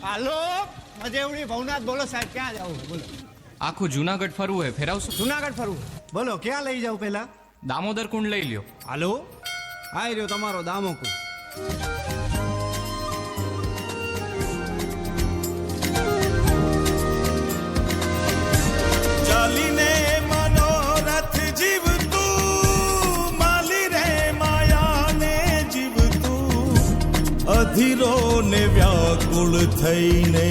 હાલો, મજેવડી ભવનાથ બોલો સાહેબ, ક્યાં જવું બોલો? આખું જુનાગઢ ફરવું હોય, ફેરાવશો? જુનાગઢ ફરવું બોલો, ક્યાં લઈ જાવ પેલા? દામોદર કુંડ લઈ લ્યો. હાલો, આઈ રહ્યો તમારો દામોકુ. ચાલીને મનોરથ જીવતું, માલી રે માયાને જીવતું, અધીરો ને વ્યાકુળ થઈને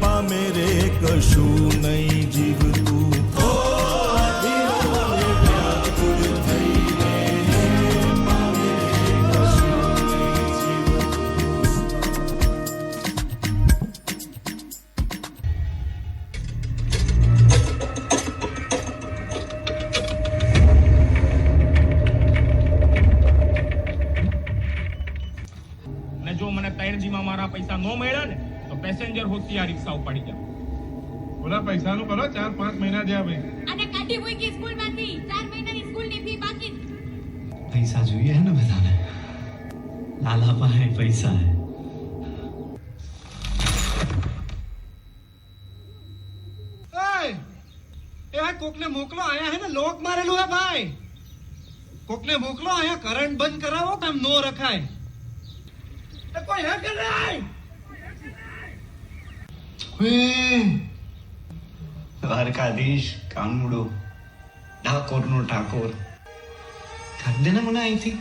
પામે રે કશું નહીં જીવતું. અધીરો ને વ્યાકુળ થઈને પામે રે કશું નહીં જીવતું. ને જો મને 3Gમાં મારા પૈસા નો મળ્યા ને તો પેસેન્જર હોતી આ રિક્ષા ઉપાડી જાવ. બોલા પૈસાનું કરો 4-5 મહિના થયા ભાઈ. અને કાઢી મૂકી સ્કૂલમાંથી 4 મહિનાની સ્કૂલની ફી બાકી. પૈસા જોઈએ હે ને બધાને. લાલા પાસે પૈસા હે. એ કોકને મોકલો, આયા હે ને લોક મારેલું હે ભાઈ. કોકને મોકલો, આયા કરંટ બંધ કરાવો તો એમ નો રખાય. એ કોઈ હે કે નહીં? દ્વારકાધીશ કાનુડો ઠાકોરનો ઠાકોર કાઢ દે ને મને અહીંથી.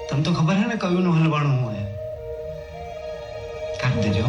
તને તો ખબર હે ને કયું નું હલવાણું હોય. કાઢ દેજો.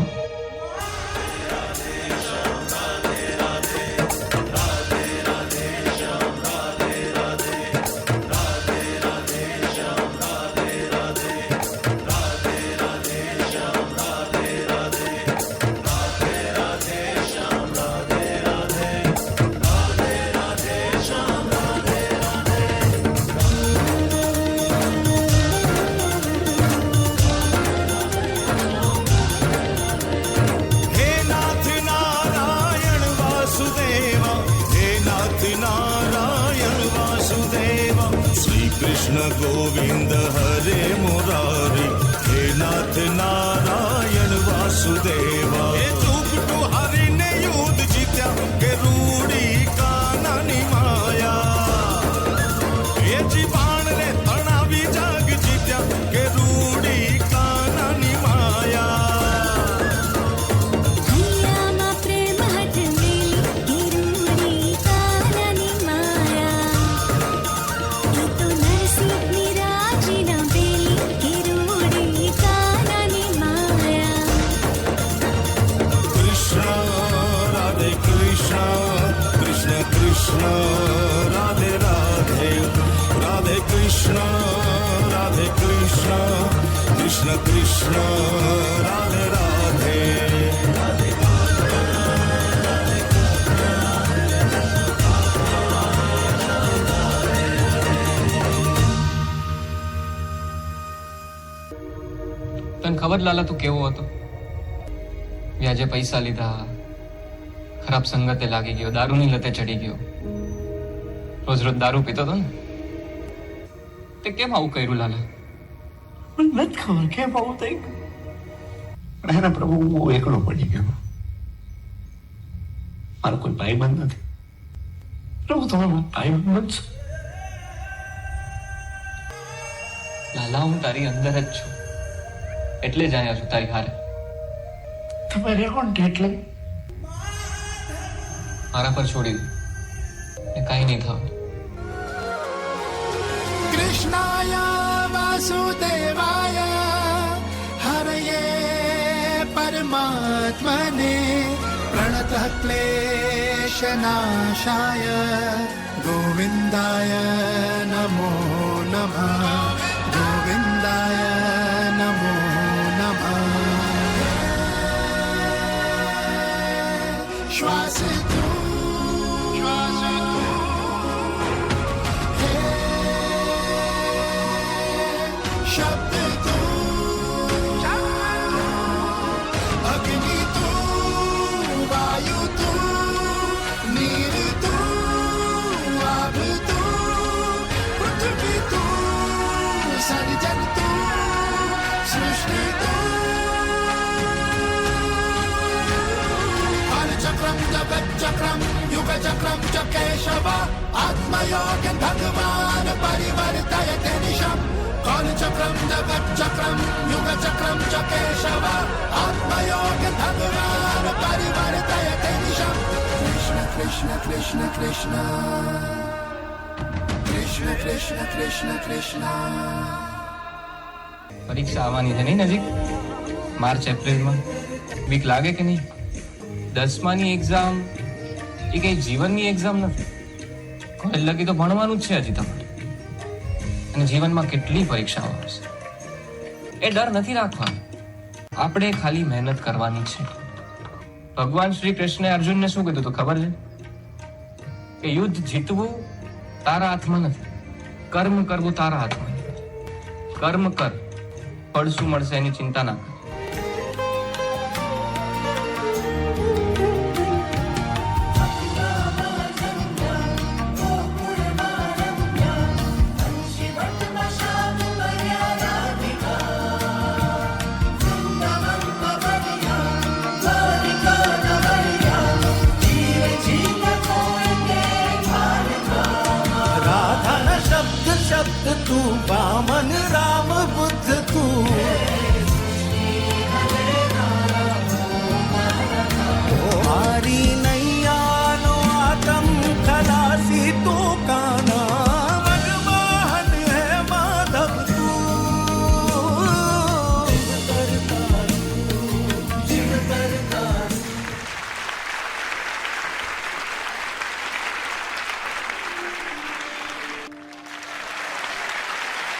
હે નાથ નારાયણ વાસુદેવ, હે નાથ નારાયણ વાસુદેવ, શ્રી કૃષ્ણ ગોવિંદ હરે મુરારી, હે નાથ નારાયણ વાસુદેવ. હે ચૂપટું હરીને યુદ્ધ જીત્યા કે રૂડી કાનાની માયા, હે જીવાણ રે તણાવી જાગ જીત્યા કે રૂડી કાનાની માયા. દુનિયામાં પ્રેમ હટ મેલી ગીરુડી કાનાની માયા. એ તો નરસિંહની રાજીના બેલી ગીરુડી કાનાની માયા. કૃષ્ણ રાધે કૃષ્ણ, કૃષ્ણ કૃષ્ણ રાધે રાધે, રાધે કૃષ્ણ રાધે કૃષ્ણ, કૃષ્ણ કૃષ્ણ રાધે રાધે. તને ખબર લાલા તું કેવો હતો? વ્યાજે પૈસા લીધા, ખરાબ સંગતે લાગી ગયો, દારૂની લતે ચડી ગયો, રોજ રોજ દારૂ પીતો હતો ને. તે કેમ આવું કર્યું લાલા? મને નથી ખબર કેમ આવું થઈ ગયું. પણ એના પ્રભુ હું બહુ એકલો પડી ગયો. મારો કોઈ ભાઈબંધ નથી. પ્રભુ તમે મારો ભાઈબંધ છો. લાલા હું તારી અંદર જ છું, એટલે જ આયા છું તારી હારે. તમે રેકોન એટલે મારા પર છોડી દે, ને કાંઈ નહીં થાવ. કૃષ્ણાય વાસુદેવાય હરયે પરમાત્મને પ્રણતઃ ક્લેશનાશાય ગોવિંદાય નમો નમઃ, ગોવિંદાય નમો નમઃ. શ્વાસ शब्द तू, अग्नि तू, वायु तू, नीर तू, आभ तू, पृथ्वी तू, सर्जन तू, सृष्टि तू. जगच्चक्रं युगचक्रं च केशव आत्मयोगे भगवान् परिवर्तयते निशम् कालचक्रं जगच्चक्रं युगचक्रं च केशव आत्मयोगे भगवान् परिवर्तयते निशम् कृष्ण कृष्ण कृष्ण कृष्ण कृष्ण कृष्ण कृष्ण कृष्ण પરીક્ષા આવવાની છે નહીં નજીક માર્ચ એપ્રિલમાં વીક લાગે કે નહીં 10માની એક્ઝામ એ કઈ જીવનની એક્ઝામ નથી કોલેજ લગી તો ભણવાનું જ છે હજી તમારે અને જીવનમાં કેટલી પરીક્ષાઓ આવશે એ ડર નથી રાખવાનો આપણે ખાલી મહેનત કરવાની છે ભગવાન શ્રી કૃષ્ણે અર્જુનને શું કીધું તો ખબર છે કે યુદ્ધ જીતવું તારા હાથમાં નથી કર્મ કરવું તારા હાથમાં કર્મ કર ફળ શું મળશે એની ચિંતા ના કર राधा न शब्द शब्द तू वामन राम बुद्ध तू